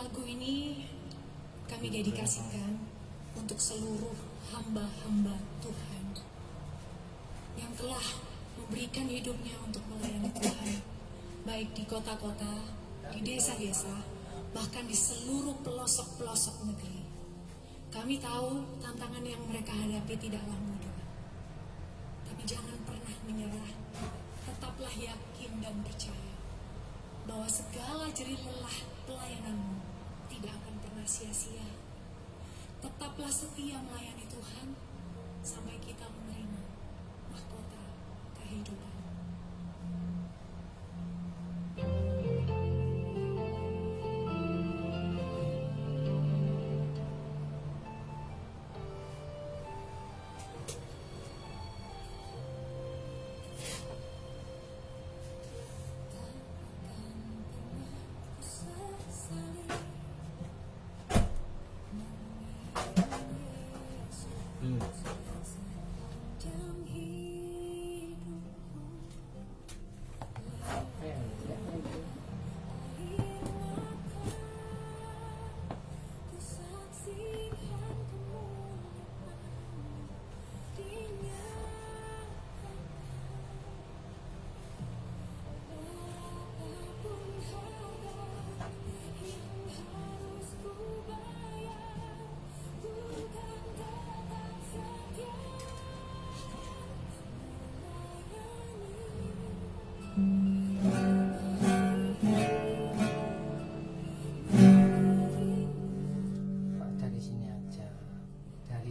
Lagu ini kami dedikasikan untuk seluruh hamba-hamba Tuhan yang telah memberikan hidupnya untuk melayani Tuhan, baik di kota-kota, di desa-desa, bahkan di seluruh pelosok-pelosok negeri. Kami tahu tantangan yang mereka hadapi tidaklah mudah, tapi jangan pernah menyerah. Tetaplah yakin dan percaya bahwa segala jerih lelah pelayananmu tidak akan pernah sia-sia. Tetaplah setia melayani Tuhan sampai kita menerima mahkota kehidupan.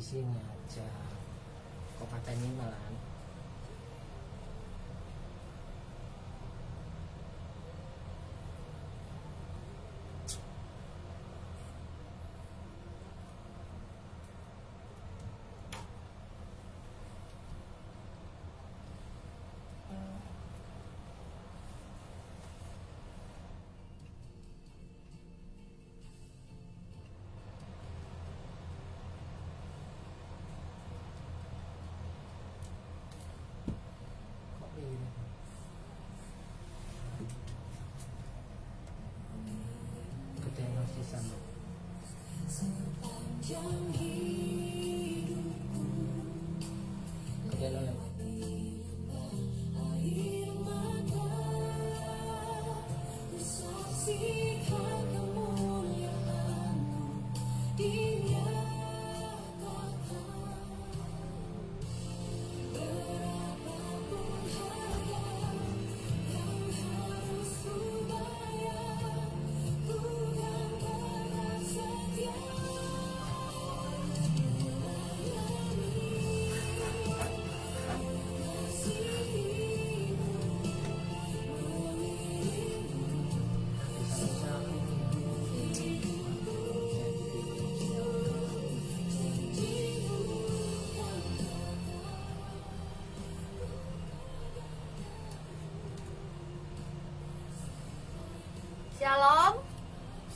Sini aja kok katanya malah Sepanjang hidupku, air mata, ku saksikan kemuliaan-Mu dinyatakan. Berapapun harga yang harus ku bayar, ku kan tetap setia. Shalom,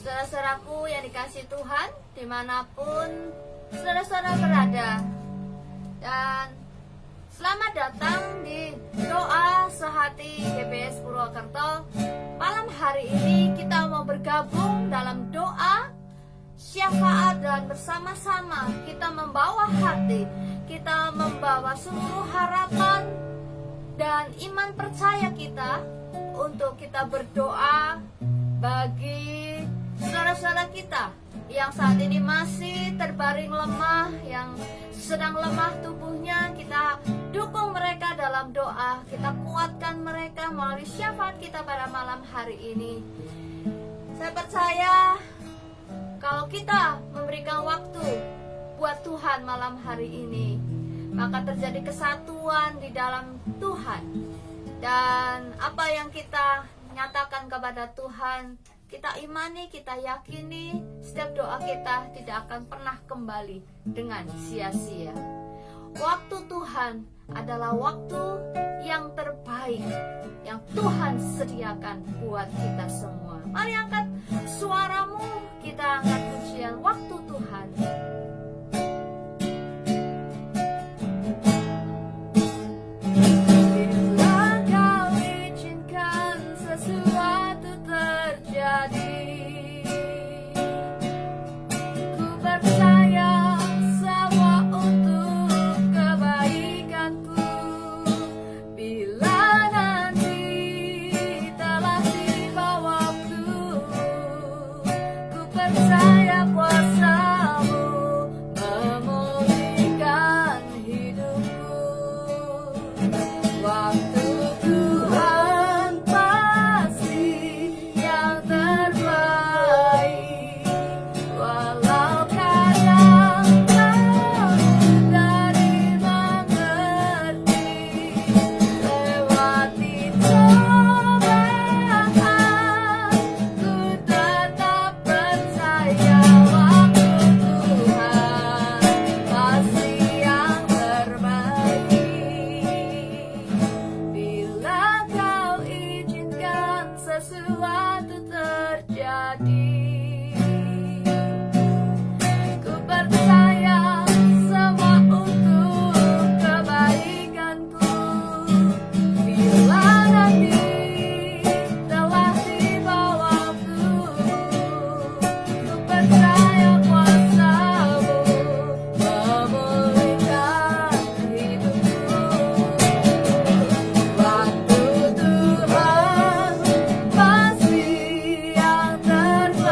saudara-saudaraku yang dikasihi Tuhan, dimanapun saudara-saudara berada. Dan selamat datang di Doa Sehati GBS Purwokerto. Malam hari ini kita mau bergabung dalam doa syafaat dan bersama-sama kita membawa hati, kita membawa seluruh harapan dan iman percaya kita untuk kita berdoa bagi saudara-saudara kita yang saat ini masih terbaring lemah, yang sedang lemah tubuhnya. Kita dukung mereka dalam doa, kita kuatkan mereka melalui syafaat kita pada malam hari ini. Saya percaya kalau kita memberikan waktu buat Tuhan malam hari ini, maka terjadi kesatuan di dalam Tuhan. Dan apa yang kita nyatakan kepada Tuhan, kita imani, kita yakini, setiap doa kita tidak akan pernah kembali dengan sia-sia. Waktu Tuhan adalah waktu yang terbaik yang Tuhan sediakan buat kita semua. Mari angkat suaramu, kita angkat pujian waktu Tuhan. Sesuatu terjadi. sesuatu terjadi. Ku percaya semua untuk kebaikanku. Bila nanti telah tiba waktu, ku percaya kuasa-Mu memulihkan hidupku. Waktu Tuhan pasti yang terbaik.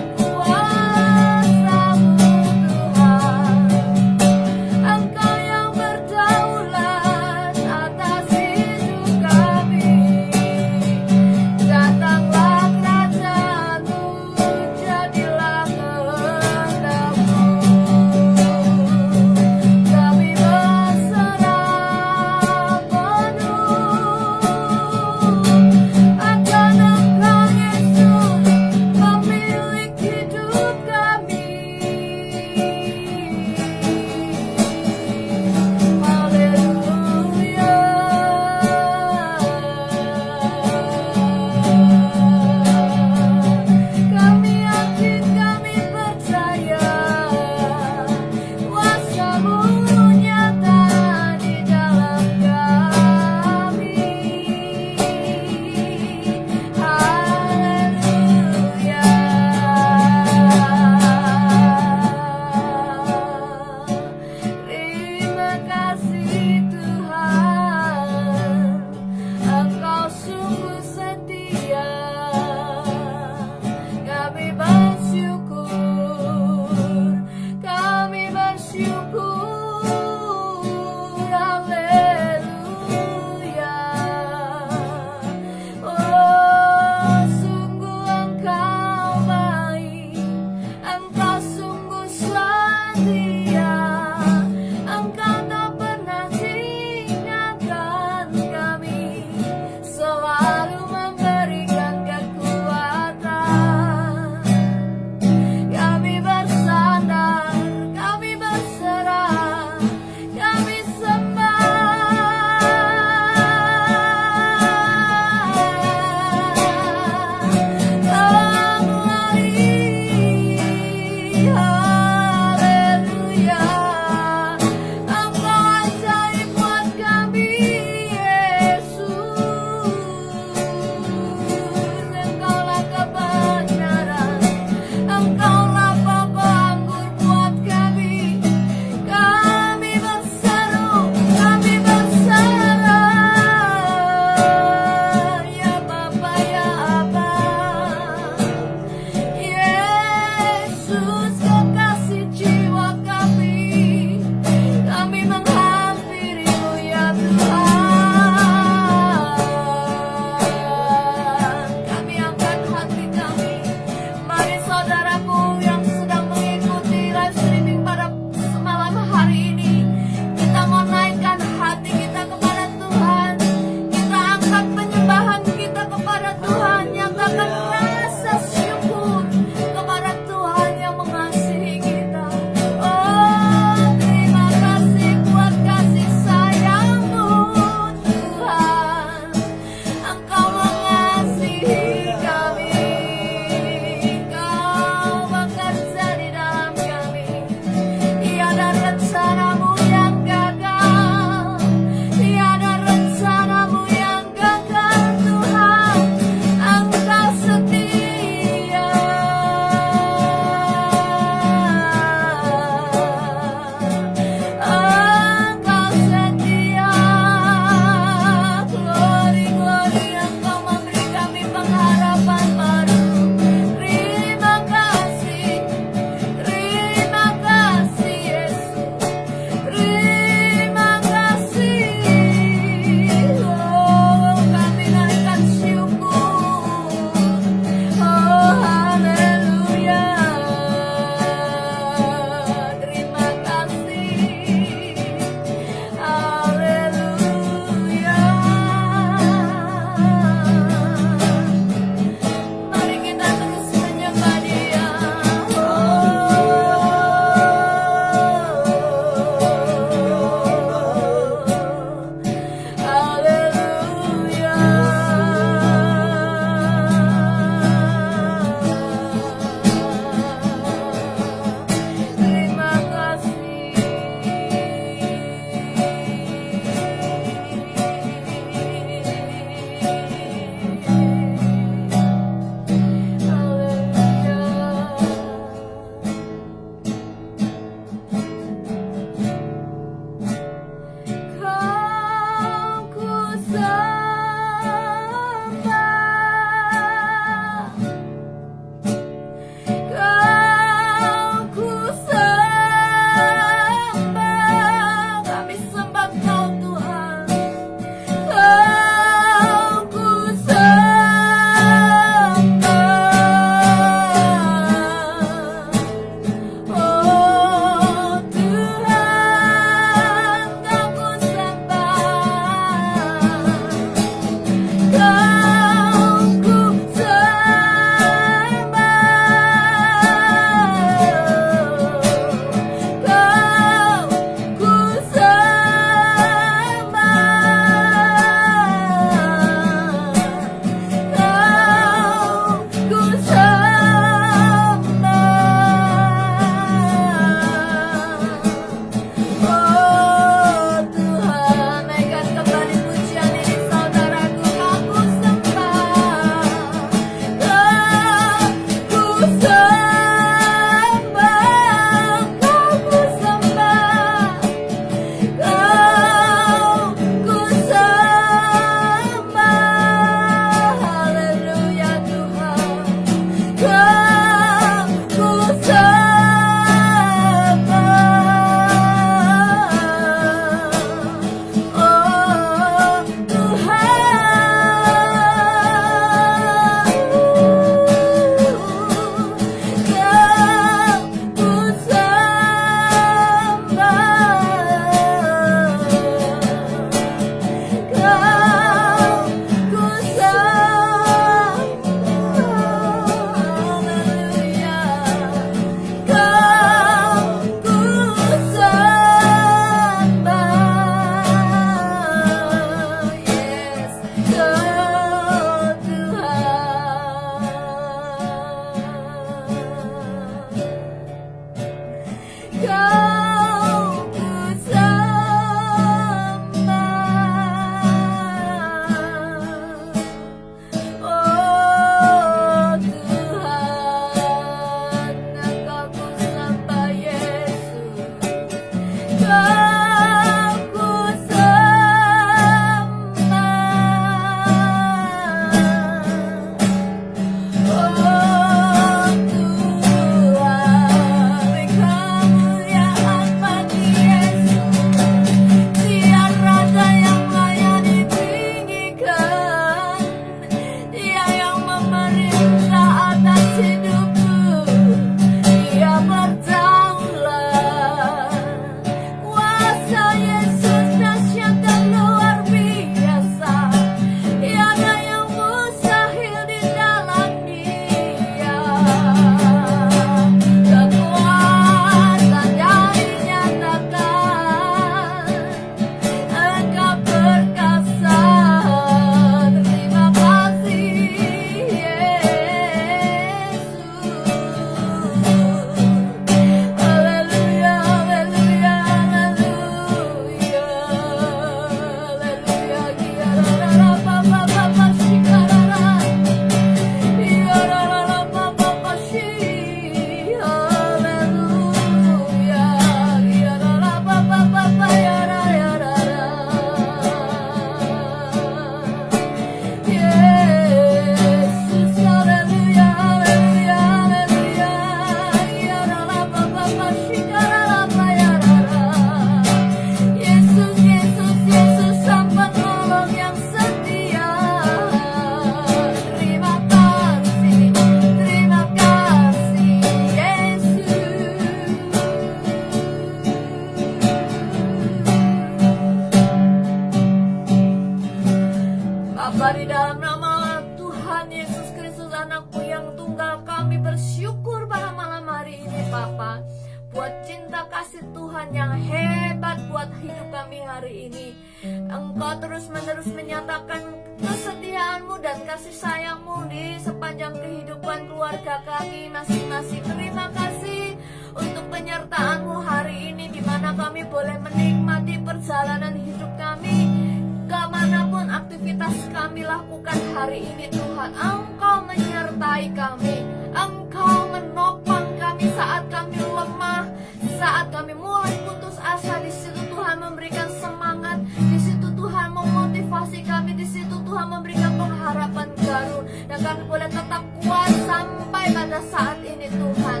Bapa, di dalam nama Tuhan Yesus Kristus anakmu yang tunggal, kami bersyukur pada malam hari ini Bapa, buat cinta kasih Tuhan yang hebat buat hidup kami hari ini. Engkau terus menerus menyatakan kesetiaan-Mu dan kasih sayang-Mu di sepanjang kehidupan keluarga kami masing-masing. Terima kasih untuk penyertaan-Mu hari ini, di mana kami boleh menikmati perjalanan hidup kami. Kemanapun aktivitas kami lakukan hari ini Tuhan, Engkau menyertai kami, Engkau menopang kami saat kami lemah, saat kami mulai putus asa. Di situ Tuhan memberikan semangat, di situ Tuhan memotivasi kami, di situ Tuhan memberikan pengharapan baru, dan kami boleh tetap kuat sampai pada saat ini Tuhan.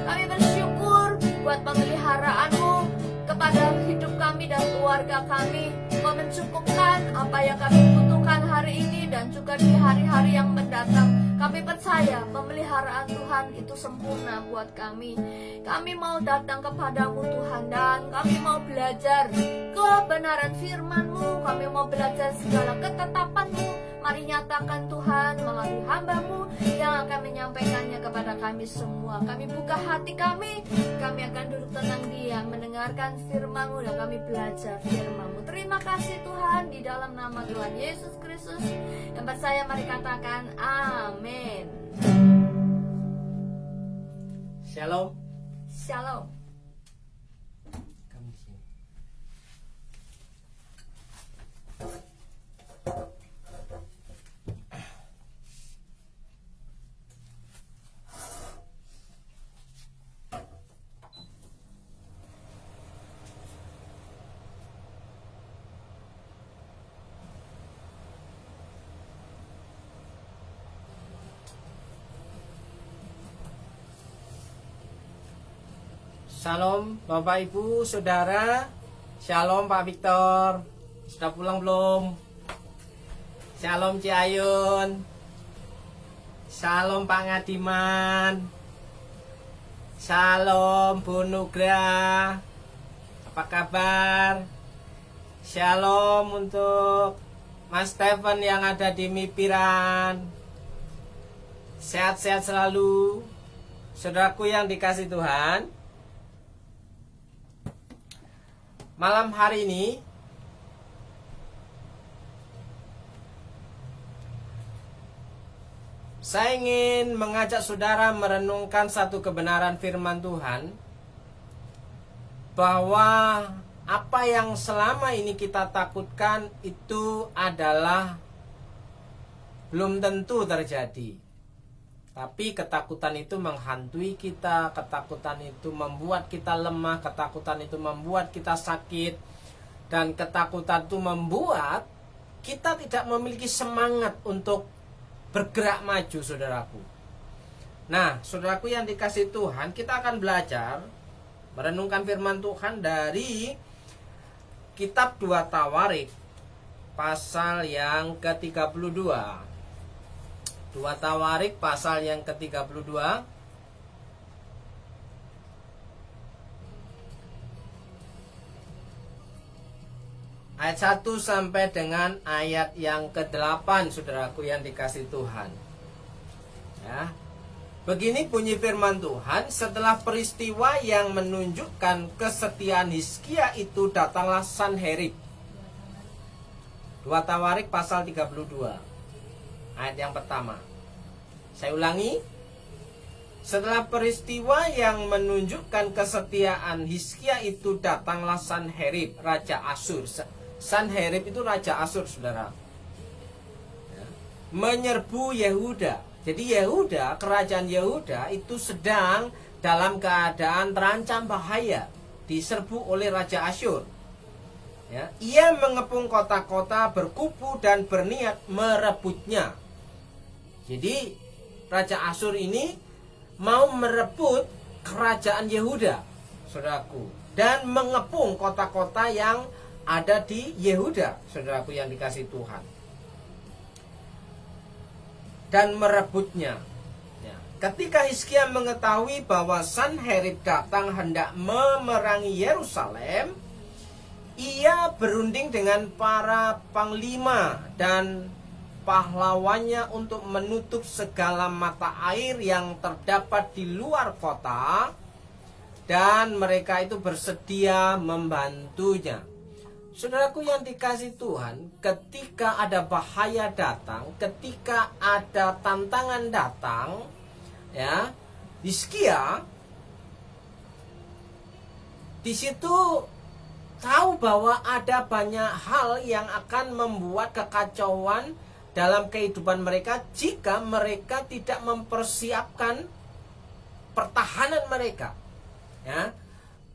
Kami bersyukur buat pemeliharaan-Mu kepada hidup kami dan keluarga kami. Kau mencukupkan apa yang kami butuhkan hari ini dan juga di hari-hari yang mendatang. Kami percaya pemeliharaan Tuhan itu sempurna buat kami. Kami mau datang kepadamu Tuhan, dan kami mau belajar kebenaran firman-Mu. Kami mau belajar segala ketetapan-Mu. Mari nyatakan Tuhan melalui hamba-Mu yang akan menyampaikannya kepada kami semua. Kami buka hati kami akan duduk tenang diam mendengarkan firman-Mu, dan kami belajar firman-Mu. Terima kasih Tuhan, di dalam nama Tuhan Yesus Kristus yang percaya mari katakan amin. Shalom. Shalom. Kamu di sini. Shalom Bapak Ibu Saudara. Shalom Pak Victor. Sudah pulang belum? Shalom Ci Ayun. Shalom Pak Ngadiman. Shalom Bu Nugra. Apa kabar? Shalom untuk Mas Stephen yang ada di Mipiran. Sehat-sehat selalu saudaraku yang dikasih Tuhan. Malam hari ini saya ingin mengajak saudara merenungkan satu kebenaran firman Tuhan, bahwa apa yang selama ini kita takutkan itu adalah belum tentu terjadi. Tapi ketakutan itu menghantui kita, ketakutan itu membuat kita lemah, ketakutan itu membuat kita sakit, dan ketakutan itu membuat kita tidak memiliki semangat untuk bergerak maju, saudaraku. Nah, saudaraku yang dikasih Tuhan, kita akan belajar merenungkan firman Tuhan dari kitab 2 Tawarik pasal yang ke-32. 2 Tawarik pasal yang ke-32 ayat 1 sampai dengan ayat yang ke-8, saudaraku yang dikasih Tuhan. Ya. Begini bunyi firman Tuhan, setelah peristiwa yang menunjukkan kesetiaan Hizkia itu datanglah Sanherib. 2 Tawarik pasal 32 ayat yang pertama. Saya ulangi. Setelah peristiwa yang menunjukkan kesetiaan Hizkia itu datanglah Sanherib, raja Asyur. Sanherib itu raja Asyur, saudara. Ya. Menyerbu Yehuda. Jadi Yehuda, kerajaan Yehuda itu sedang dalam keadaan terancam bahaya, diserbu oleh raja Asyur. Ya. Ia mengepung kota-kota, berkubu dan berniat merebutnya. Jadi raja Asyur ini mau merebut kerajaan Yehuda, saudaraku, dan mengepung kota-kota yang ada di Yehuda, saudaraku yang dikasih Tuhan, dan merebutnya. Ya. Ketika Hizkia mengetahui bahwa Sanherib datang hendak memerangi Yerusalem, ia berunding dengan para panglima dan pahlawannya untuk menutup segala mata air yang terdapat di luar kota, dan mereka itu bersedia membantunya. Saudaraku yang dikasihi Tuhan, ketika ada bahaya datang, ketika ada tantangan datang, ya, Hizkia di situ tahu bahwa ada banyak hal yang akan membuat kekacauan dalam kehidupan mereka jika mereka tidak mempersiapkan pertahanan mereka. Ya.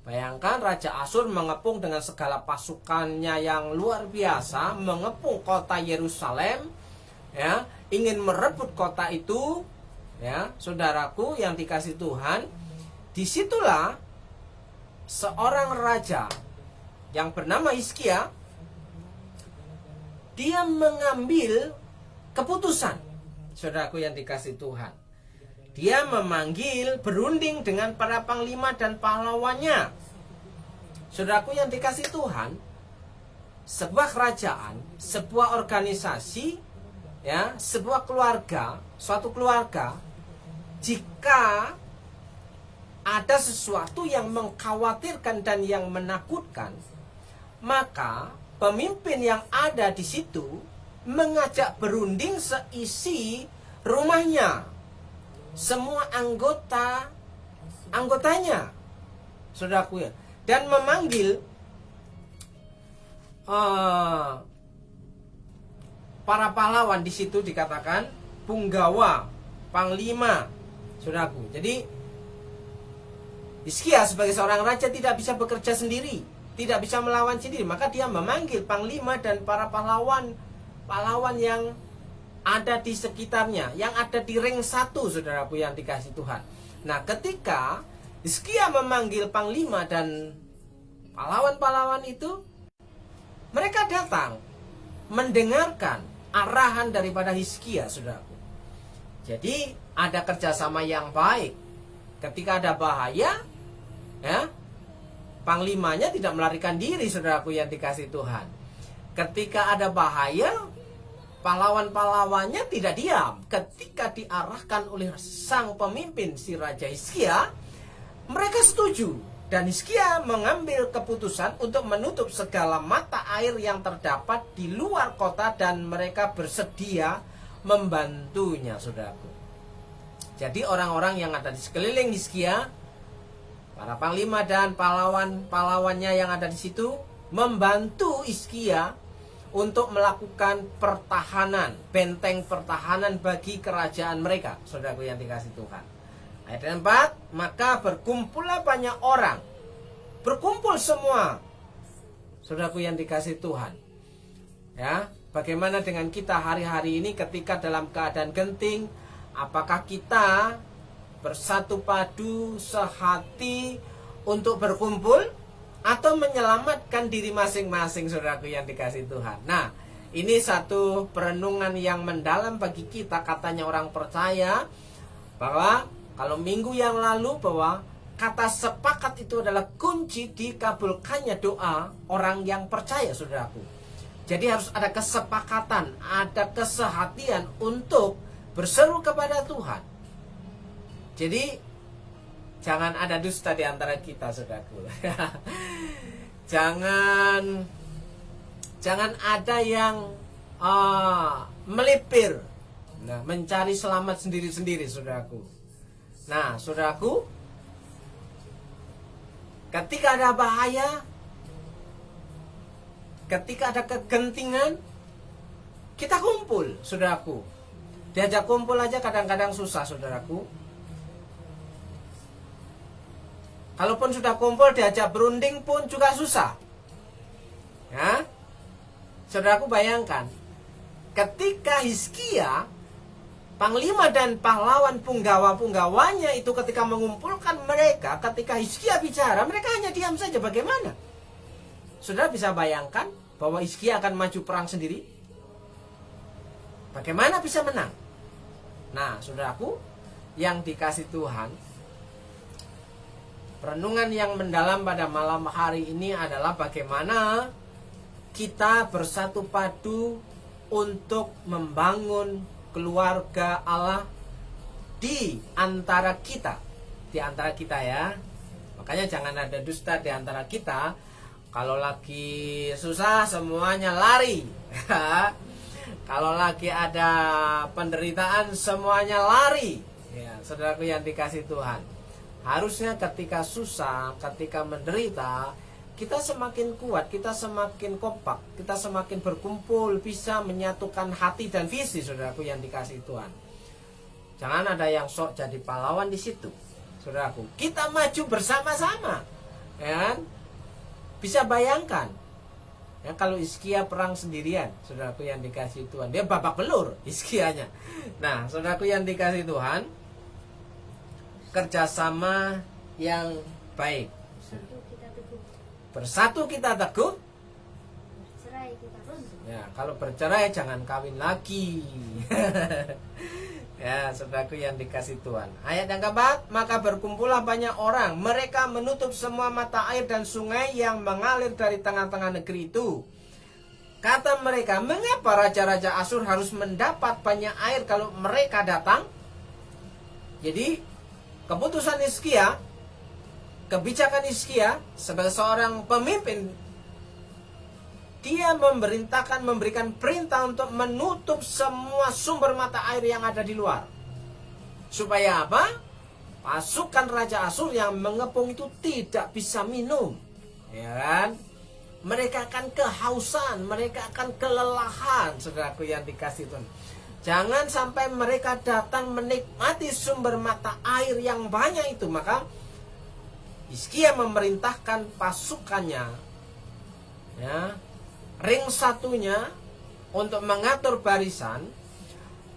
Bayangkan Raja Asyur mengepung dengan segala pasukannya yang luar biasa, mengepung kota Yerusalem, ya, ingin merebut kota itu, ya, saudaraku yang dikasihi Tuhan. Disitulah seorang raja yang bernama Hizkia, dia mengambil keputusan, saudaraku yang dikasihi Tuhan. Dia memanggil berunding dengan para panglima dan pahlawannya. Saudaraku yang dikasihi Tuhan, sebuah kerajaan, sebuah organisasi, ya, sebuah keluarga, suatu keluarga, jika ada sesuatu yang mengkhawatirkan dan yang menakutkan, maka pemimpin yang ada di situ mengajak berunding seisi rumahnya, semua anggotanya, saudaraku ya, dan memanggil para pahlawan. Di situ dikatakan punggawa, panglima, saudaraku. Jadi Hizkia sebagai seorang raja tidak bisa bekerja sendiri, tidak bisa melawan sendiri, maka dia memanggil panglima dan para pahlawan yang ada di sekitarnya, yang ada di ring 1, saudaraku yang dikasihi Tuhan. Nah, ketika Hizkia memanggil panglima dan pahlawan-pahlawan itu, mereka datang mendengarkan arahan daripada Hizkia, saudaraku. Jadi ada kerjasama yang baik. Ketika ada bahaya, ya, panglimanya tidak melarikan diri, saudaraku yang dikasihi Tuhan. Ketika ada bahaya, pahlawan-pahlawannya tidak diam. Ketika diarahkan oleh sang pemimpin, si Raja Hizkia, mereka setuju. Dan Hizkia mengambil keputusan untuk menutup segala mata air yang terdapat di luar kota, dan mereka bersedia membantunya, saudaraku. Jadi orang-orang yang ada di sekeliling Hizkia, para panglima dan pahlawan-pahlawannya yang ada di situ, membantu Hizkia untuk melakukan pertahanan, benteng pertahanan bagi kerajaan mereka, saudaraku yang dikasihi Tuhan. Ayat 4, maka berkumpullah banyak orang, berkumpul semua, saudaraku yang dikasihi Tuhan. Ya, bagaimana dengan kita hari-hari ini ketika dalam keadaan genting? Apakah kita bersatu padu, sehati untuk berkumpul, atau menyelamatkan diri masing-masing, saudaraku yang dikasihi Tuhan? Nah, ini satu perenungan yang mendalam bagi kita. Katanya orang percaya bahwa kalau minggu yang lalu bahwa kata sepakat itu adalah kunci dikabulkannya doa orang yang percaya, saudaraku. Jadi harus ada kesepakatan, ada kesehatian untuk berseru kepada Tuhan. Jadi jangan ada dusta di antara kita, saudaraku. Jangan ada yang melipir, nah, mencari selamat sendiri-sendiri, saudaraku. Nah, saudaraku, ketika ada bahaya, ketika ada kegentingan, kita kumpul, saudaraku. Diajak kumpul aja kadang-kadang susah, saudaraku. Kalaupun sudah kumpul, diajak berunding pun juga susah. Ya, saudaraku, bayangkan ketika Hizkia, panglima dan pahlawan punggawa-punggawanya itu ketika mengumpulkan mereka, ketika Hizkia bicara, mereka hanya diam saja. Bagaimana? Saudara bisa bayangkan bahwa Hizkia akan maju perang sendiri? Bagaimana bisa menang? Nah, saudaraku yang dikasihi Tuhan, renungan yang mendalam pada malam hari ini adalah bagaimana kita bersatu padu untuk membangun keluarga Allah di antara kita. Di antara kita ya. Makanya jangan ada dusta di antara kita. Kalau lagi susah semuanya lari. Kalau lagi ada penderitaan semuanya lari. Ya, saudaraku yang dikasih Tuhan. Harusnya ketika susah, ketika menderita, kita semakin kuat, kita semakin kompak, kita semakin berkumpul, bisa menyatukan hati dan visi, saudaraku yang dikasih Tuhan. Jangan ada yang sok jadi pahlawan di situ, saudaraku. Kita maju bersama-sama, ya kan? Bisa bayangkan, ya kalau Hizkia perang sendirian, saudaraku yang dikasih Tuhan, dia babak belur Hizkianya. Nah, saudaraku yang dikasih Tuhan, kerjasama yang baik. Bersatu kita teguh. Bercerai kita runtuh. Ya, kalau bercerai jangan kawin lagi. Ya, saudaraku yang dikasih Tuhan. Ayat yang keempat, maka berkumpullah banyak orang, mereka menutup semua mata air dan sungai yang mengalir dari tengah-tengah negeri itu. Kata mereka, mengapa raja-raja Asyur harus mendapat banyak air kalau mereka datang? Jadi, keputusan Hizkia, kebijakan Hizkia sebagai seorang pemimpin, dia memberikan perintah untuk menutup semua sumber mata air yang ada di luar. Supaya apa? Pasukan Raja Asyur yang mengepung itu tidak bisa minum. Ya kan? Mereka akan kehausan, mereka akan kelelahan, saudaraku yang dikasih Tuhan. Jangan sampai mereka datang menikmati sumber mata air yang banyak itu. Maka Hizkia memerintahkan pasukannya, ya, ring satunya untuk mengatur barisan,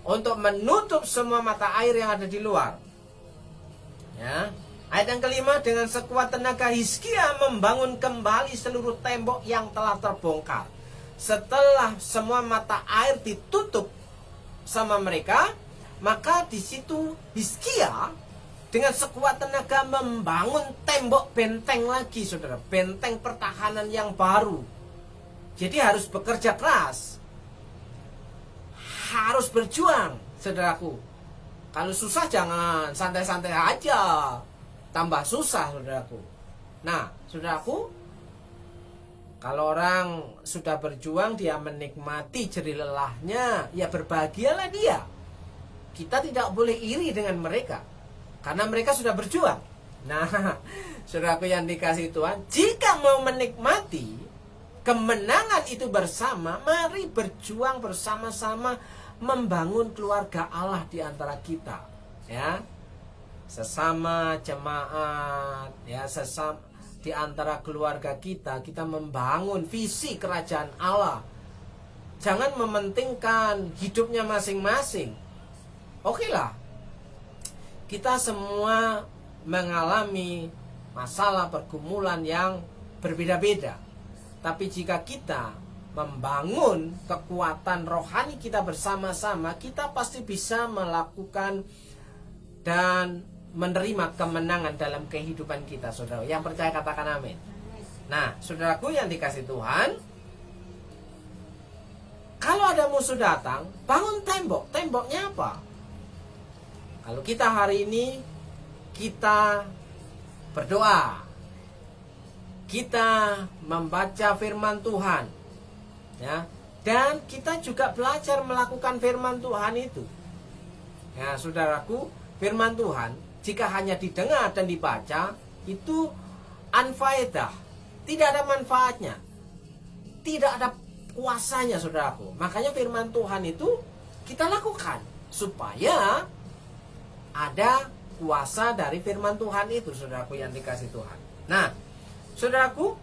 untuk menutup semua mata air yang ada di luar. Ya. Ayat yang kelima, dengan sekuat tenaga Hizkia membangun kembali seluruh tembok yang telah terbongkar. Setelah semua mata air ditutup sama mereka, maka di situ Hizkia dengan sekuat tenaga membangun tembok benteng lagi, saudara. Benteng pertahanan yang baru. Jadi harus bekerja keras. Harus berjuang, saudaraku. Kalau susah jangan santai-santai aja. Tambah susah, saudaraku. Nah, saudaraku, kalau orang sudah berjuang, dia menikmati jerih lelahnya, ya berbahagialah dia. Kita tidak boleh iri dengan mereka, karena mereka sudah berjuang. Nah, saudaraku yang dikasih Tuhan, jika mau menikmati kemenangan itu bersama, mari berjuang bersama-sama membangun keluarga Allah di antara kita, ya. Sesama jemaat, ya, sesama di antara keluarga kita, kita membangun visi kerajaan Allah. Jangan mementingkan hidupnya masing-masing. Oke lah, kita semua mengalami masalah pergumulan yang berbeda-beda. Tapi jika kita membangun kekuatan rohani kita bersama-sama, kita pasti bisa melakukan dan menerima kemenangan dalam kehidupan kita, saudara. Yang percaya katakan amin. Nah, saudaraku yang dikasih Tuhan, kalau ada musuh datang, bangun tembok. Temboknya apa? Kalau kita hari ini, kita berdoa, kita membaca firman Tuhan, ya, dan kita juga belajar melakukan firman Tuhan itu. Ya, saudaraku, firman Tuhan jika hanya didengar dan dibaca, itu unfaedah, tidak ada manfaatnya, tidak ada kuasanya, saudaraku. Makanya firman Tuhan itu kita lakukan supaya ada kuasa dari firman Tuhan itu, saudaraku yang dikasih Tuhan. Nah, saudaraku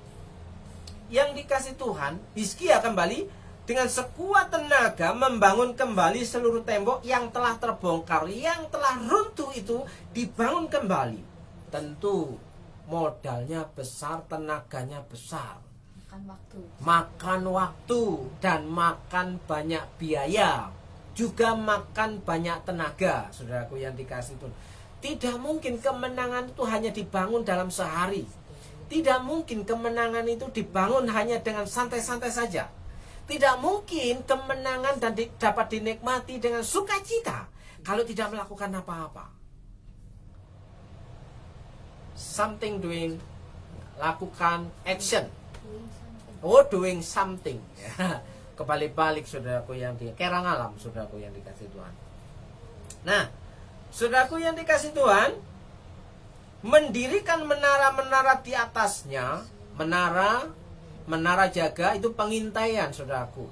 yang dikasih Tuhan, Hizkia kembali dengan sekuat tenaga membangun kembali seluruh tembok yang telah terbongkar, yang telah runtuh itu dibangun kembali. Tentu modalnya besar, tenaganya besar. Makan waktu dan makan banyak biaya, juga makan banyak tenaga, saudaraku yang dikasih Tuhan. Tidak mungkin kemenangan itu hanya dibangun dalam sehari. Tidak mungkin kemenangan itu dibangun hanya dengan santai-santai saja. Tidak mungkin kemenangan dapat dinikmati dengan sukacita kalau tidak melakukan apa-apa. Something doing, lakukan action. Oh, doing something. Kebalik-balik saudaraku yang kerang alam, saudaraku yang dikasih Tuhan. Nah, saudaraku yang dikasih Tuhan, mendirikan menara-menara di atasnya, menara jaga itu pengintaian, saudaraku.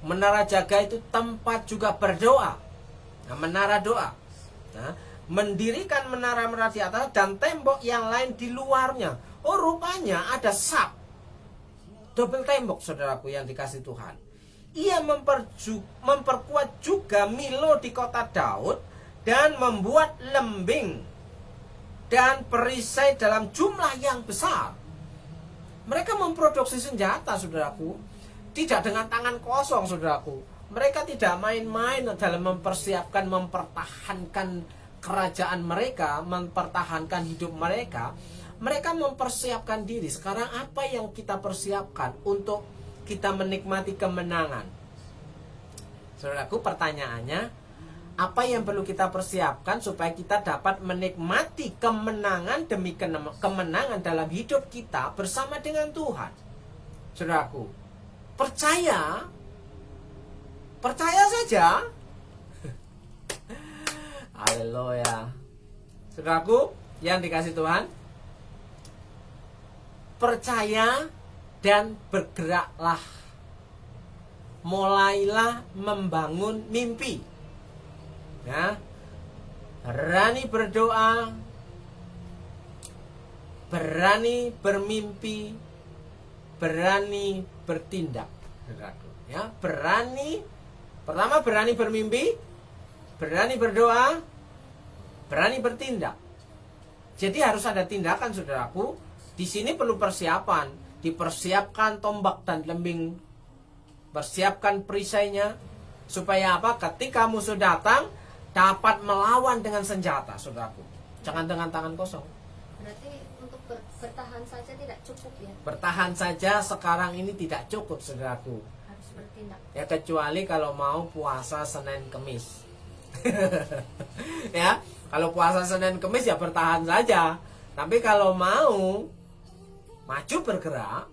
Menara jaga itu tempat juga berdoa. Nah, menara doa. Nah, mendirikan menara-menara di atas dan tembok yang lain di luarnya. Oh, rupanya ada sub, double tembok, saudaraku yang dikasih Tuhan. Ia memperkuat juga Milo di kota Daud dan membuat lembing dan perisai dalam jumlah yang besar. Mereka memproduksi senjata, saudaraku, tidak dengan tangan kosong, saudaraku. Mereka tidak main-main dalam mempertahankan kerajaan mereka, mempertahankan hidup mereka. Mereka mempersiapkan diri. Sekarang apa yang kita persiapkan untuk kita menikmati kemenangan? Saudaraku, pertanyaannya, apa yang perlu kita persiapkan supaya kita dapat menikmati kemenangan demi kemenangan dalam hidup kita bersama dengan Tuhan? Saudaraku, percaya saja. Haleluya. Saudaraku yang dikasih Tuhan, percaya dan bergeraklah. Mulailah membangun mimpi. Ya. Berani berdoa, berani bermimpi, berani bertindak. Ya, berani, pertama berani bermimpi, berani berdoa, berani bertindak. Jadi harus ada tindakan, saudaraku. Di sini perlu persiapan. Dipersiapkan tombak dan lembing, persiapkan perisainya, supaya apa? Ketika musuh datang dapat melawan dengan senjata, saudaraku. Jangan dengan tangan kosong. Berarti untuk bertahan saja tidak cukup ya? Bertahan saja sekarang ini tidak cukup, saudaraku. Harus bertindak. Ya, kecuali kalau mau puasa Senin Kemis. Ya, kalau puasa Senin Kemis ya bertahan saja. Tapi kalau mau maju bergerak,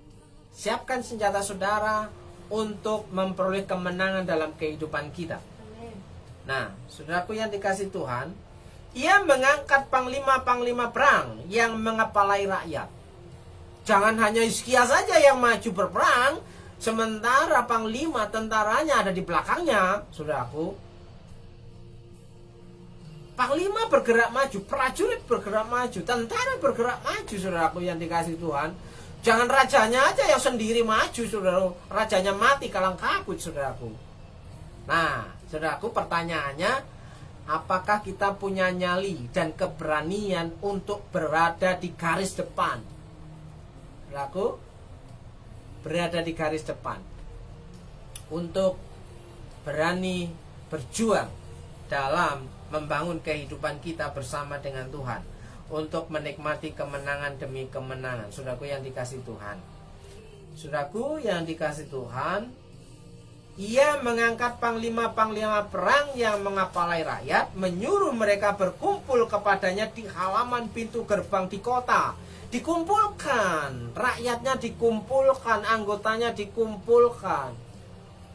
siapkan senjata saudara untuk memperoleh kemenangan dalam kehidupan kita. Amin. Nah, saudaraku yang dikasih Tuhan, ia mengangkat panglima-panglima perang yang mengepalai rakyat. Jangan hanya Hizkia saja yang maju berperang, sementara panglima tentaranya ada di belakangnya, saudaraku. Panglima bergerak maju, prajurit bergerak maju, tentara bergerak maju, saudaraku yang dikasih Tuhan. Jangan rajanya aja yang sendiri maju, saudaraku. Rajanya mati kalang kabut, saudaraku. Nah, saudaraku, pertanyaannya, apakah kita punya nyali dan keberanian untuk berada di garis depan? Saudaraku, berada di garis depan untuk berani berjuang dalam membangun kehidupan kita bersama dengan Tuhan, untuk menikmati kemenangan demi kemenangan. Saudaraku yang dikasih Tuhan, saudaraku yang dikasih Tuhan, ia mengangkat panglima-panglima perang yang mengepalai rakyat, menyuruh mereka berkumpul kepadanya di halaman pintu gerbang di kota. Dikumpulkan, rakyatnya dikumpulkan, anggotanya dikumpulkan.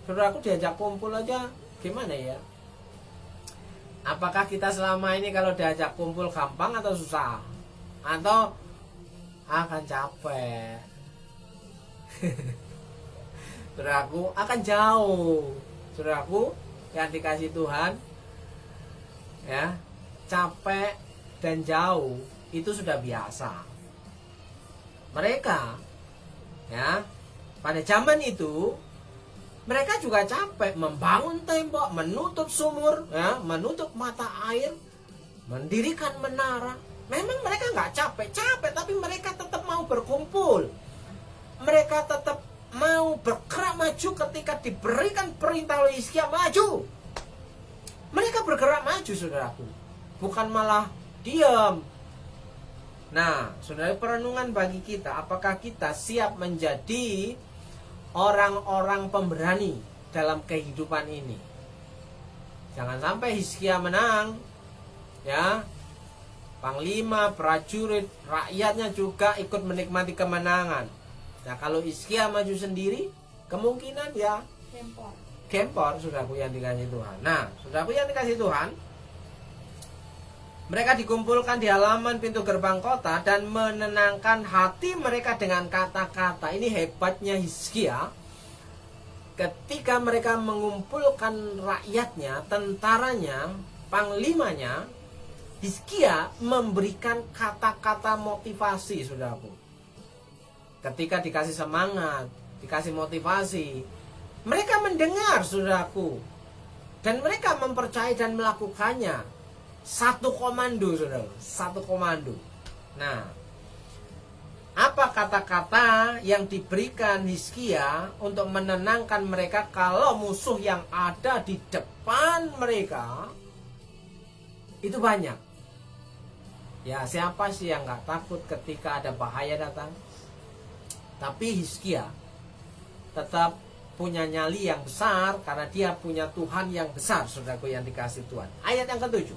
Saudaraku, diajak kumpul aja gimana ya? Apakah kita selama ini kalau diajak kumpul gampang atau susah? Atau akan capek? Saudaraku, akan jauh. Saudaraku yang dikasih Tuhan, ya, capek dan jauh itu sudah biasa. Mereka, ya, pada zaman itu mereka juga capek membangun tembok, menutup sumur, ya, menutup mata air, mendirikan menara. Memang mereka nggak capek, tapi mereka tetap mau berkumpul. Mereka tetap mau bergerak maju ketika diberikan perintah oleh Hizkia maju. Mereka bergerak maju, saudaraku, bukan malah diam. Nah, saudara, perenungan bagi kita, apakah kita siap menjadi orang-orang pemberani dalam kehidupan ini. Jangan sampai Hizkia menang, ya. Panglima, prajurit, rakyatnya juga ikut menikmati kemenangan. Nah, kalau Hizkia maju sendiri, kemungkinan ya gempor, saudaraku yang dikasih Tuhan. Nah, saudaraku yang dikasih Tuhan, mereka dikumpulkan di halaman pintu gerbang kota dan menenangkan hati mereka dengan kata-kata. Ini hebatnya Hizkia. Ketika mereka mengumpulkan rakyatnya, tentaranya, panglimanya, Hizkia memberikan kata-kata motivasi, saudaraku. Ketika dikasih semangat, dikasih motivasi, mereka mendengar, saudaraku, dan mereka mempercayai dan melakukannya. Satu komando, saudara, satu komando. Nah, apa kata-kata yang diberikan Hizkia untuk menenangkan mereka kalau musuh yang ada di depan mereka itu banyak? Ya, siapa sih yang gak takut ketika ada bahaya datang? Tapi Hizkia tetap punya nyali yang besar karena dia punya Tuhan yang besar, saudaraku yang dikasih Tuhan. Ayat yang ke-7.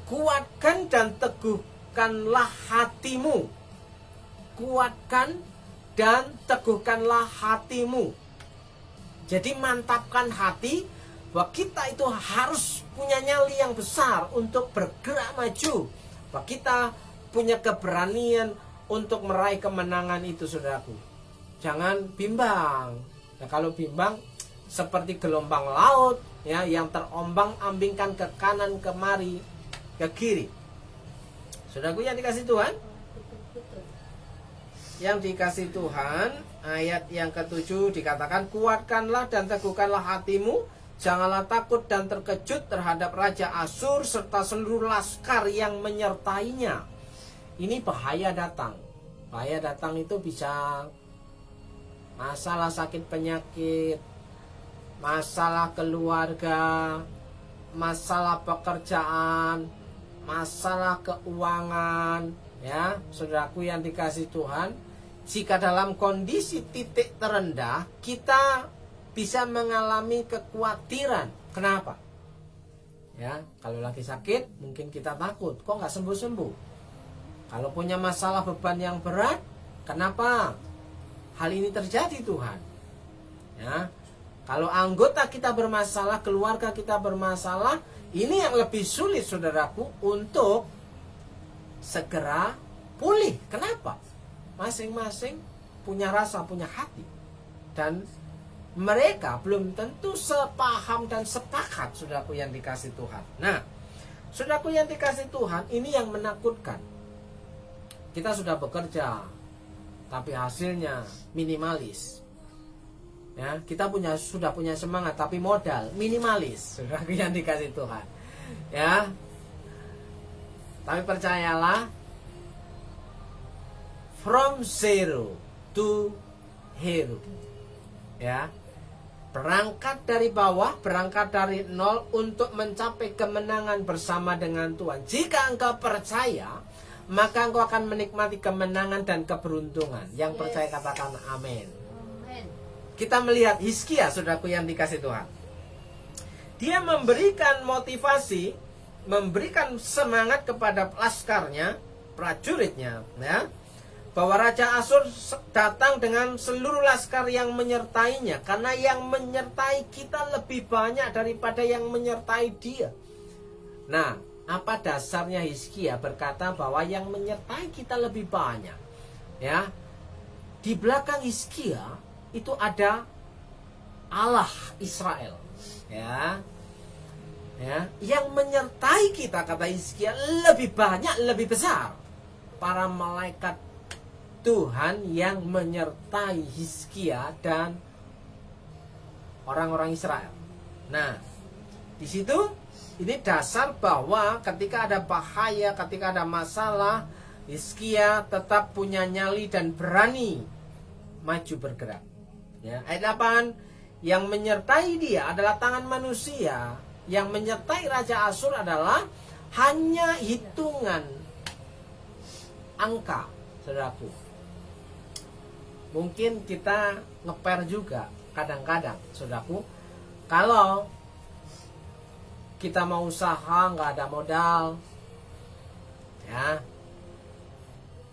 Kuatkan dan teguhkanlah hatimu. Kuatkan dan teguhkanlah hatimu. Jadi mantapkan hati bahwa kita itu harus punya nyali yang besar untuk bergerak maju. Bahwa kita punya keberanian untuk meraih kemenangan itu, saudaraku. Jangan bimbang. Nah, kalau bimbang seperti gelombang laut, ya, yang terombang-ambingkan ke kanan kemari, ke kiri. Saudaraku yang dikasih Tuhan, ayat yang ke-7 dikatakan, kuatkanlah dan teguhkanlah hatimu, janganlah takut dan terkejut terhadap Raja Asyur serta seluruh laskar yang menyertainya. Ini bahaya datang. Bahaya datang itu bisa masalah sakit penyakit, masalah keluarga, masalah pekerjaan, masalah keuangan, ya, saudaraku yang dikasih Tuhan. Jika dalam kondisi titik terendah, kita bisa mengalami kekhawatiran. Kenapa? Ya, kalau lagi sakit, mungkin kita takut, kok nggak sembuh-sembuh. Kalau punya masalah beban yang berat, kenapa hal ini terjadi, Tuhan? Ya, kalau anggota kita bermasalah, keluarga kita bermasalah, ini yang lebih sulit, saudaraku, untuk segera pulih. Kenapa? Masing-masing punya rasa, punya hati. Dan mereka belum tentu sepaham dan sepakat, saudaraku yang dikasih Tuhan. Nah, saudaraku yang dikasih Tuhan, ini yang menakutkan. Kita sudah bekerja, tapi hasilnya minimalis. Ya, kita sudah punya semangat, tapi modal minimalis, saudaraku yang dikasih Tuhan. Ya, tapi percayalah, from zero to hero. Ya, berangkat dari bawah, berangkat dari nol untuk mencapai kemenangan bersama dengan Tuhan. Jika engkau percaya, maka engkau akan menikmati kemenangan dan keberuntungan. Yang percaya katakan amin. Kita melihat Hizkia, saudaraku yang dikasih Tuhan. Dia memberikan motivasi, memberikan semangat kepada laskarnya, prajuritnya, ya, bahwa Raja Asyur datang dengan seluruh laskar yang menyertainya, karena yang menyertai kita lebih banyak daripada yang menyertai dia. Nah, apa dasarnya Hizkia berkata bahwa yang menyertai kita lebih banyak? Ya, di belakang Hizkia itu ada Allah Israel, ya, yang menyertai kita, kata Hizkia, lebih banyak, lebih besar. Para malaikat Tuhan yang menyertai Hizkia dan orang-orang Israel. Nah, di situ ini dasar bahwa ketika ada bahaya, ketika ada masalah, Hizkia tetap punya nyali dan berani maju bergerak. Ya, ayat 8, yang menyertai dia adalah tangan manusia, yang menyertai Raja Asyur adalah hanya hitungan angka, saudaraku. Mungkin kita ngeper juga kadang-kadang, saudaraku. Kalau kita mau usaha nggak ada modal, ya,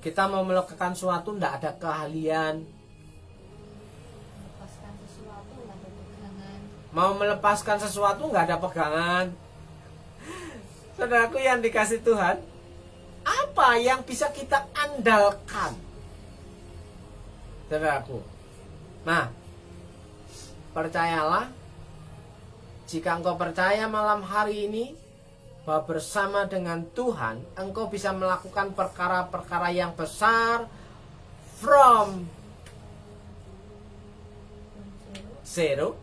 kita mau melakukan sesuatu nggak ada keahlian, Lepaskan sesuatu nggak ada pegangan. mau melepaskan sesuatu nggak ada pegangan. Saudaraku yang dikasih Tuhan, apa yang bisa kita andalkan, saudaraku? Nah, percayalah, jika engkau percaya malam hari ini bahwa bersama dengan Tuhan engkau bisa melakukan perkara-perkara yang besar, from zero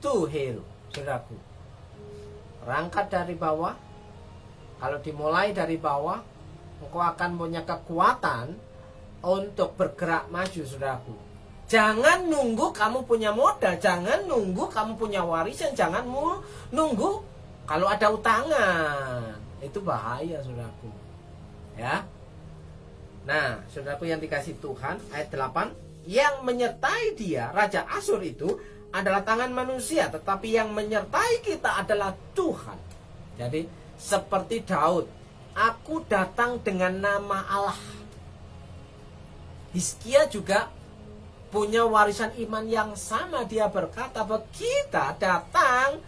to hero, saudaraku. Berangkat dari bawah. Kalau dimulai dari bawah, engkau akan punya kekuatan untuk bergerak maju, saudaraku. Jangan nunggu kamu punya modal, jangan nunggu kamu punya warisan, jangan nunggu kalau ada utangan. Itu bahaya, saudaraku. Ya. Nah, saudaraku yang dikasih Tuhan, ayat 8, yang menyertai dia, Raja Asyur itu adalah tangan manusia, tetapi yang menyertai kita adalah Tuhan. Jadi seperti Daud, aku datang dengan nama Allah. Hizkia juga punya warisan iman yang sama. Dia berkata bahwa kita datang,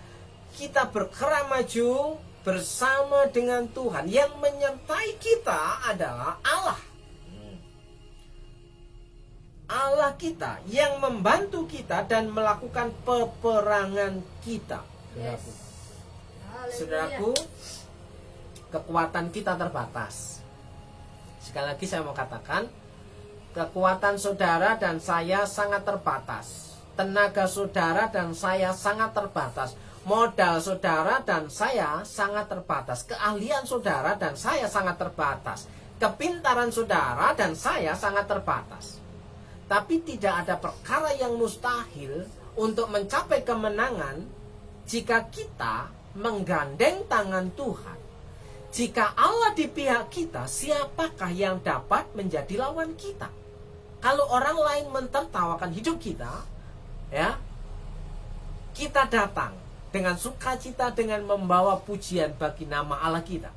kita bergerak maju bersama dengan Tuhan. Yang menyertai kita adalah Allah. Allah kita yang membantu kita dan melakukan peperangan kita. Saudaraku, saudaraku, kekuatan kita terbatas. Sekali lagi saya mau katakan, kekuatan saudara dan saya sangat terbatas. Tenaga saudara dan saya sangat terbatas. Modal saudara dan saya sangat terbatas. Keahlian saudara dan saya sangat terbatas. Kepintaran saudara dan saya sangat terbatas. Tapi tidak ada perkara yang mustahil untuk mencapai kemenangan jika kita menggandeng tangan Tuhan. Jika Allah di pihak kita, siapakah yang dapat menjadi lawan kita? Kalau orang lain mentertawakan hidup kita, ya, kita datang dengan sukacita dengan membawa pujian bagi nama Allah kita,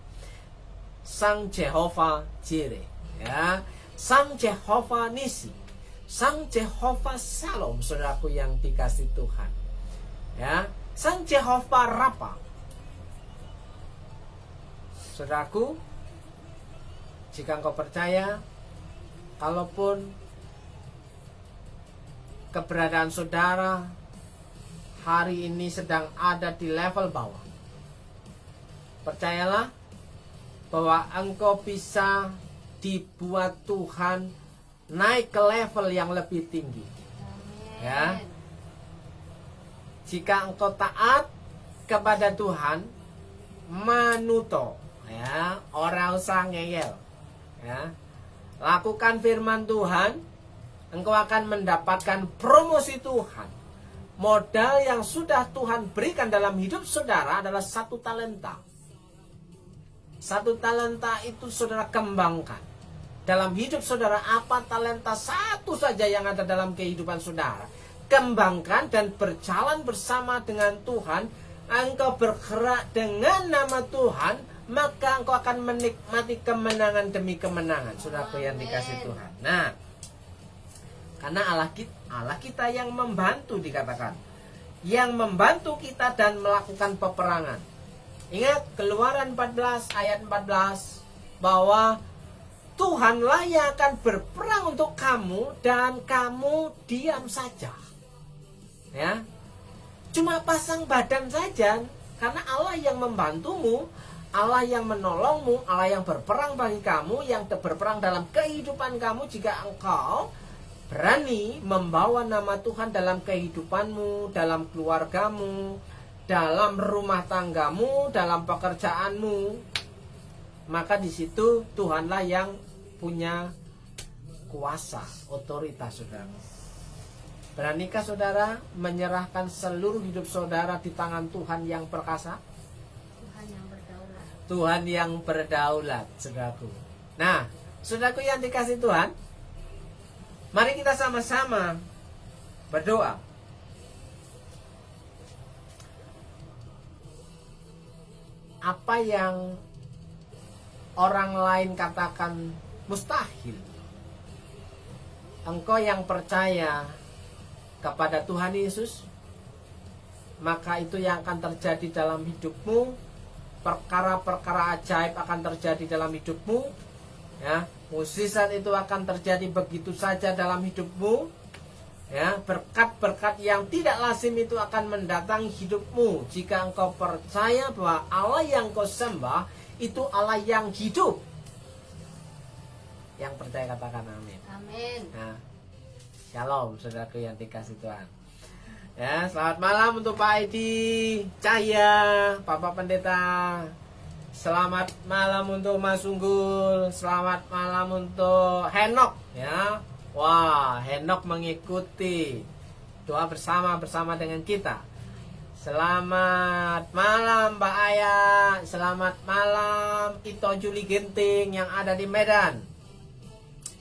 Sang Jehovah Jireh, ya, Sang Jehovah Nisi, Sang Jehovah Shalom, saudaraku yang dikasih Tuhan, ya, Sang Jehovah Rafa. Saudaraku, jika engkau percaya, kalaupun keberadaan saudara hari ini sedang ada di level bawah, percayalah bahwa engkau bisa dibuat Tuhan naik ke level yang lebih tinggi. Ya. Jika engkau taat kepada Tuhan, manuto, ya, ora usah ngeyel, ya. Lakukan firman Tuhan, engkau akan mendapatkan promosi Tuhan. Modal yang sudah Tuhan berikan dalam hidup saudara adalah 1 talenta. 1 talenta itu saudara kembangkan. Dalam hidup saudara, apa talenta satu saja yang ada dalam kehidupan saudara, kembangkan dan berjalan bersama dengan Tuhan. Engkau bergerak dengan nama Tuhan, maka engkau akan menikmati kemenangan demi kemenangan, saudaraku yang dikasih Tuhan. Nah, karena Allah kita yang membantu, dikatakan, yang membantu kita dan melakukan peperangan. Ingat Keluaran 14 ayat 14 bahwa Tuhanlah yang akan berperang untuk kamu dan kamu diam saja. Ya. Cuma pasang badan saja, karena Allah yang membantumu, Allah yang menolongmu, Allah yang berperang bagi kamu, yang berperang dalam kehidupan kamu jika engkau berani membawa nama Tuhan dalam kehidupanmu, dalam keluargamu, dalam rumah tanggamu, dalam pekerjaanmu. Maka di situ Tuhanlah yang punya kuasa, otoritas, saudara. Beranikah saudara menyerahkan seluruh hidup saudara di tangan Tuhan yang perkasa? Tuhan yang berdaulat. Tuhan yang berdaulat, saudaraku. Nah, saudaraku yang dikasih Tuhan, Mari kita sama-sama berdoa. Apa yang orang lain katakan mustahil, engkau yang percaya kepada Tuhan Yesus, maka itu yang akan terjadi dalam hidupmu. Perkara-perkara ajaib akan terjadi dalam hidupmu, ya. Mukjizat itu akan terjadi begitu saja dalam hidupmu, ya. Berkat-berkat yang tidak lazim itu akan mendatangi hidupmu jika engkau percaya bahwa Allah yang kau sembah itu Allah yang hidup. Yang percaya katakan amin. Amin. Nah, shalom saudaraku yang dikasih Tuhan. Ya, selamat malam untuk Pak Edi Cahya, Bapak Pendeta. Selamat malam untuk Mas Unggul. Selamat malam untuk Henok, ya. Wah, Henok mengikuti doa bersama dengan kita. Selamat malam Mbak Aya. Selamat malam Ito Juli Ginting yang ada di Medan.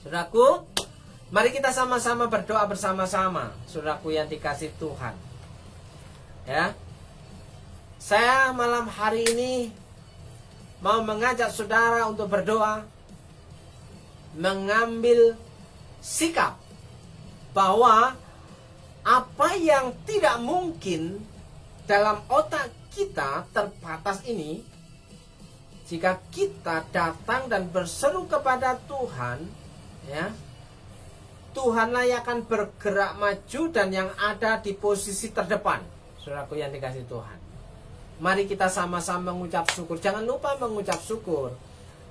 Saudaraku, mari kita sama-sama berdoa bersama-sama, saudaraku yang dikasih Tuhan. Ya. Saya malam hari ini mau mengajak saudara untuk berdoa, mengambil sikap bahwa apa yang tidak mungkin dalam otak kita terbatas ini, jika kita datang dan berseru kepada Tuhan, ya, Tuhanlah yang akan bergerak maju dan yang ada di posisi terdepan. Saudaraku yang dikasih Tuhan, mari kita sama-sama mengucap syukur. Jangan lupa mengucap syukur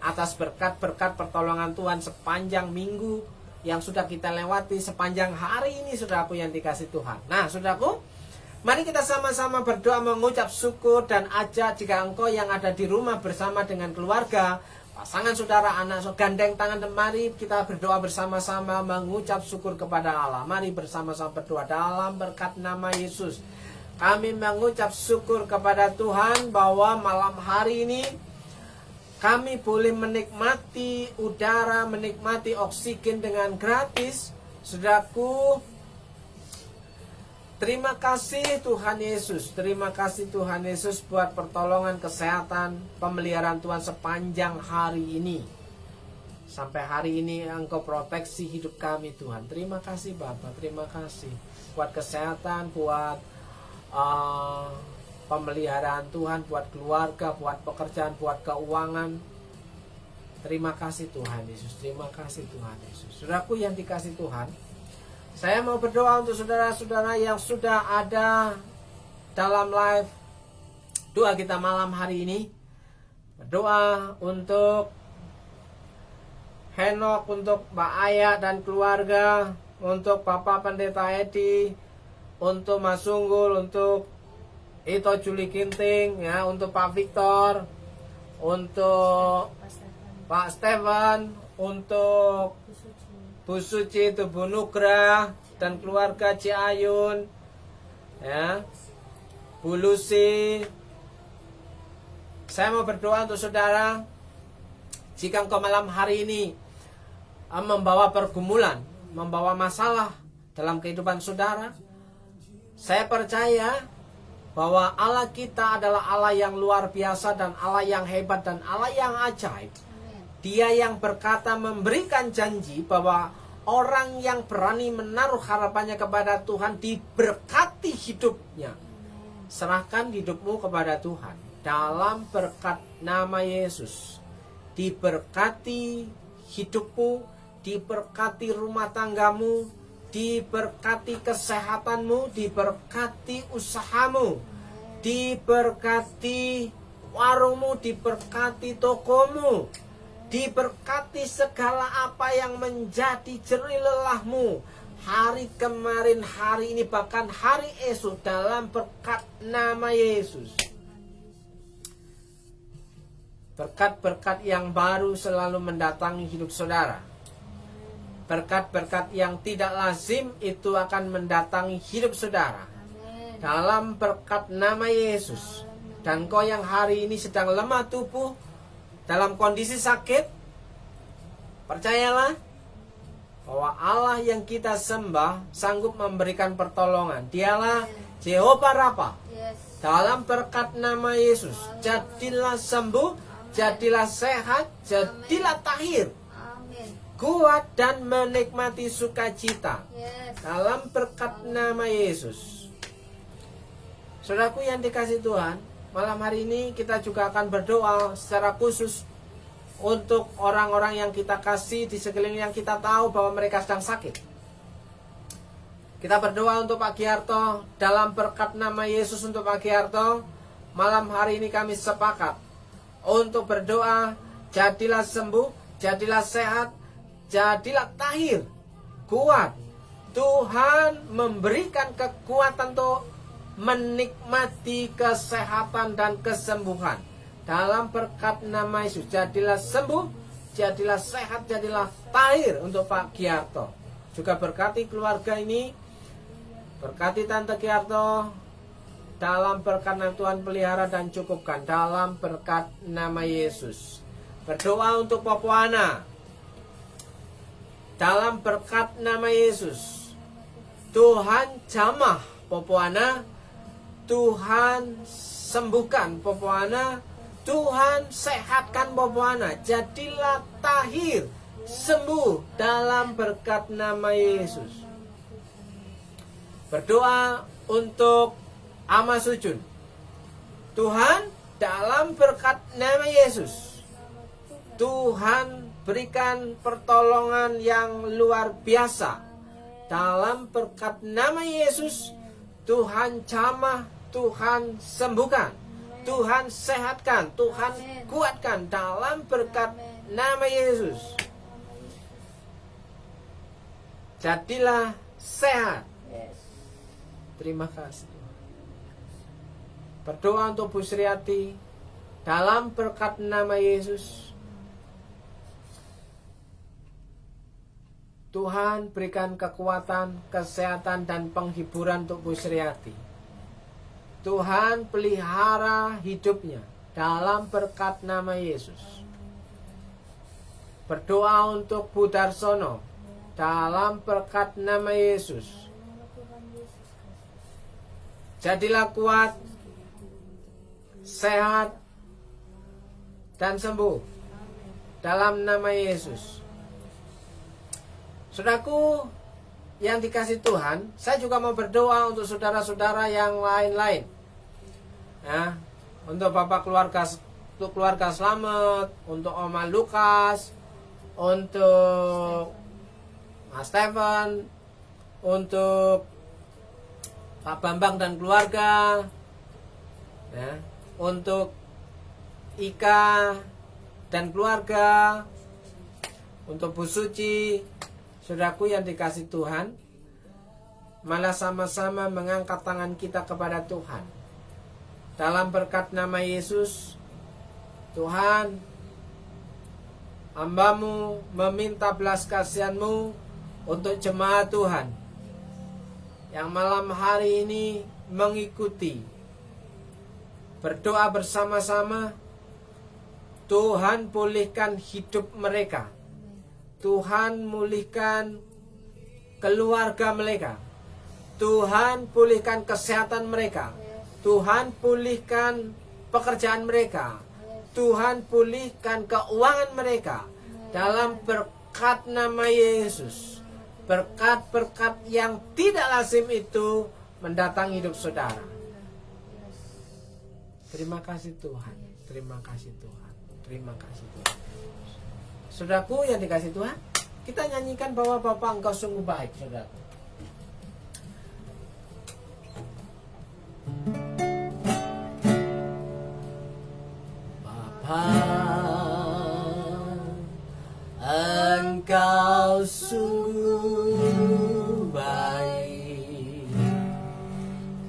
atas berkat-berkat pertolongan Tuhan sepanjang minggu yang sudah kita lewati, sepanjang hari ini, saudaraku yang dikasih Tuhan. Nah, saudaraku, mari kita sama-sama berdoa mengucap syukur dan ajak jika engkau yang ada di rumah bersama dengan keluarga, pasangan saudara, anak, gandeng tangan, dan mari kita berdoa bersama-sama mengucap syukur kepada Allah. Mari bersama-sama berdoa dalam berkat nama Yesus. Kami mengucap syukur kepada Tuhan bahwa malam hari ini kami boleh menikmati udara, menikmati oksigen dengan gratis. Saudaraku, terima kasih Tuhan Yesus. Terima kasih Tuhan Yesus buat pertolongan kesehatan, pemeliharaan Tuhan sepanjang hari ini. Sampai hari ini Engkau proteksi hidup kami Tuhan. Terima kasih Bapak, terima kasih buat kesehatan, buat pemeliharaan Tuhan, buat keluarga, buat pekerjaan, buat keuangan. Terima kasih Tuhan Yesus. Terima kasih Tuhan Yesus. Saudaraku yang dikasih Tuhan, saya mau berdoa untuk saudara-saudara yang sudah ada dalam live doa kita malam hari ini. Berdoa untuk Henok, untuk Mbak Aya dan keluarga, untuk Bapak Pendeta Edi, untuk Mas Unggul, untuk Ito Juli Ginting, ya, untuk Pak Victor, untuk Pak Stephen, untuk Bu Suci, Bu Nugrah dan keluarga Ciayun, ya, Bu Lucy. Saya mau berdoa untuk saudara, jika engkau malam hari ini membawa pergumulan, membawa masalah dalam kehidupan saudara, saya percaya bahwa Allah kita adalah Allah yang luar biasa dan Allah yang hebat dan Allah yang ajaib. Dia yang berkata, memberikan janji bahwa orang yang berani menaruh harapannya kepada Tuhan diberkati hidupnya. Serahkan hidupmu kepada Tuhan dalam berkat nama Yesus. Diberkati hidupmu, diberkati rumah tanggamu, diberkati kesehatanmu, diberkati usahamu, diberkati warungmu, diberkati tokomu, diberkati segala apa yang menjadi jerih lelahmu hari kemarin, hari ini, bahkan hari esok, dalam berkat nama Yesus. Berkat-berkat yang baru selalu mendatangi hidup saudara. Berkat-berkat yang tidak lazim itu akan mendatangi hidup saudara. Dalam berkat nama Yesus. Dan kau yang hari ini sedang lemah tubuh, dalam kondisi sakit, percayalah, bahwa Allah yang kita sembah sanggup memberikan pertolongan. Dialah Jehovah Rafa. Yes. Dalam berkat nama Yesus, jadilah sembuh, jadilah sehat, jadilah tahir, Amin. kuat dan menikmati sukacita. Yes. Dalam berkat nama Yesus. Saudaraku yang dikasihi Tuhan, malam hari ini kita juga akan berdoa secara khusus untuk orang-orang yang kita kasih di sekeliling yang kita tahu bahwa mereka sedang sakit. Kita berdoa untuk Pak Giarto. Dalam berkat nama Yesus untuk Pak Giarto, malam hari ini kami sepakat untuk berdoa, jadilah sembuh, jadilah sehat, jadilah tahir, kuat. Tuhan memberikan kekuatan untuk menikmati kesehatan dan kesembuhan. Dalam berkat nama Yesus, jadilah sembuh, jadilah sehat, jadilah tahir untuk Pak Giarto. Juga berkati keluarga ini, berkati Tante Giarto. Dalam berkat nama Tuhan pelihara dan cukupkan. Dalam berkat nama Yesus. Berdoa untuk Popoana. Dalam berkat nama Yesus, Tuhan jamah Popoana, Tuhan sembuhkan Popoana, Tuhan sehatkan Popoana. Jadilah tahir, sembuh dalam berkat nama Yesus. Berdoa untuk Ama Sujun. Tuhan, dalam berkat nama Yesus, Tuhan berikan pertolongan yang luar biasa. Dalam berkat nama Yesus, Tuhan jamah, Tuhan sembuhkan, Tuhan sehatkan, Tuhan kuatkan. Dalam berkat nama Yesus, jadilah sehat. Yes. Terima kasih. Berdoa untuk Bu Sriati. Dalam berkat nama Yesus, Tuhan berikan kekuatan, kesehatan, dan penghiburan untuk Bu Sriati. Tuhan pelihara hidupnya dalam berkat nama Yesus. Berdoa untuk Bu Darsono. Dalam berkat nama Yesus, jadilah kuat, sehat, dan sembuh dalam nama Yesus. Saudaraku yang dikasih Tuhan, saya juga mau berdoa untuk saudara-saudara yang lain-lain. Ya, untuk Bapak keluarga, untuk keluarga Slamet, untuk Oma Lukas, untuk Mas Stephen, untuk Pak Bambang dan keluarga, ya, untuk Ika dan keluarga, untuk Bu Suci. Saudaraku yang dikasih Tuhan, malah sama-sama mengangkat tangan kita kepada Tuhan. Dalam berkat nama Yesus, Tuhan, hamba-Mu meminta belas kasihan-Mu untuk jemaat Tuhan yang malam hari ini mengikuti berdoa bersama-sama. Tuhan pulihkan hidup mereka, Tuhan pulihkan keluarga mereka, Tuhan pulihkan kesehatan mereka, Tuhan pulihkan pekerjaan mereka, Tuhan pulihkan keuangan mereka. Dalam berkat nama Yesus, berkat-berkat yang tidak lazim itu mendatangi hidup saudara. Terima kasih Tuhan, terima kasih Tuhan, terima kasih Tuhan. Saudaraku yang dikasih Tuhan, kita nyanyikan bahwa Bapa Engkau sungguh baik, saudaraku. Bapa, Engkau sungguh baik,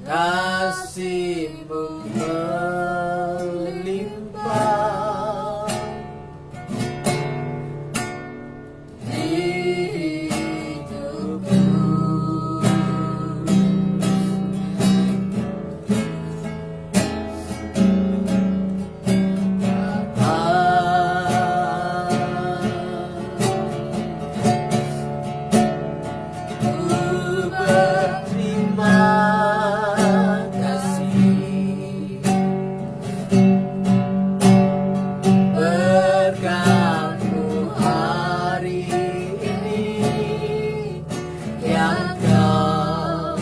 kasih-Mu melimpah di hidupku. Bapa, kasih. Berkat-Mu hari ini yang Kau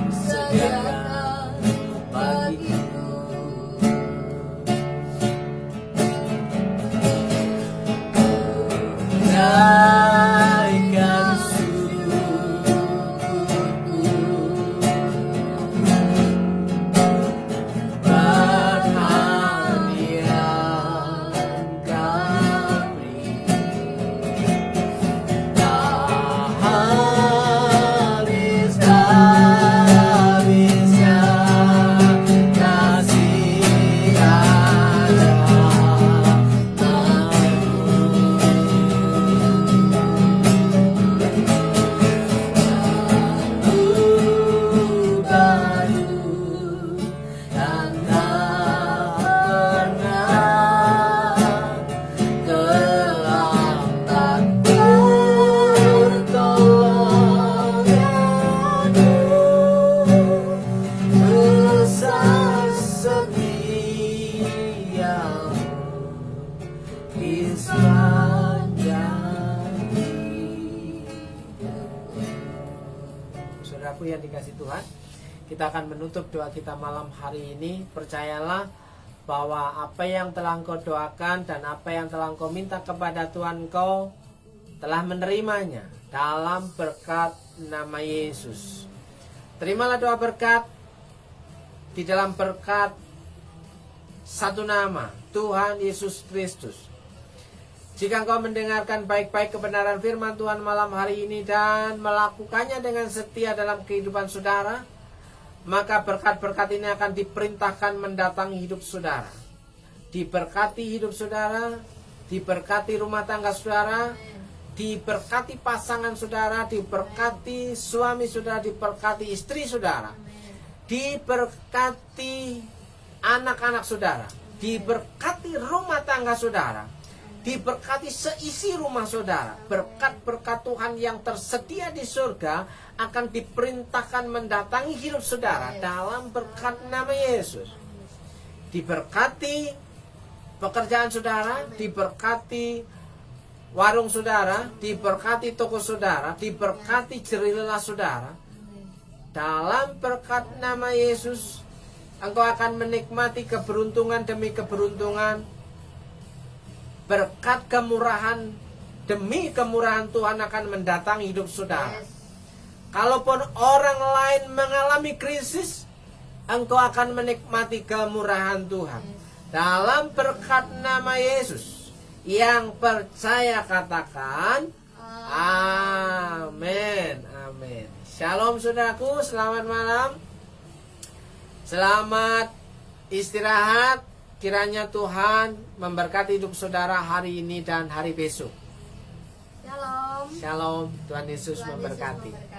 sediakan bagiku. Naikkan syukurku, perhatian kami, tak habis-habisnya kasih Saudaraku yang dikasih Tuhan, kita akan menutup doa kita malam hari ini. Percayalah bahwa apa yang telah engkau doakan dan apa yang telah engkau minta kepada Tuhan, engkau telah menerimanya dalam berkat nama Yesus. Terimalah doa berkat di dalam berkat satu nama, Tuhan Yesus Kristus. Jika engkau mendengarkan baik-baik kebenaran firman Tuhan malam hari ini dan melakukannya dengan setia dalam kehidupan saudara, maka berkat-berkat ini akan diperintahkan mendatangi hidup saudara. Diberkati hidup saudara, diberkati rumah tangga saudara, diberkati pasangan saudara, diberkati suami saudara, diberkati istri saudara, diberkati anak-anak saudara, diberkati rumah tangga saudara, diberkati seisi rumah saudara. Berkat-berkat Tuhan yang tersedia di surga akan diperintahkan mendatangi hidup saudara dalam berkat nama Yesus. Diberkati pekerjaan saudara, diberkati warung saudara, diberkati toko saudara, diberkati jerilela saudara. Dalam berkat nama Yesus, engkau akan menikmati keberuntungan demi keberuntungan. Berkat kemurahan demi kemurahan Tuhan akan mendatangi hidup saudara. Kalaupun orang lain mengalami krisis, engkau akan menikmati kemurahan Tuhan. Dalam berkat nama Yesus, yang percaya katakan amin. Amin. Shalom saudaraku, selamat malam. Selamat istirahat. Kiranya Tuhan memberkati hidup saudara hari ini dan hari besok. Shalom. Shalom. Tuhan Yesus Tuhan Yesus memberkati. memberkati.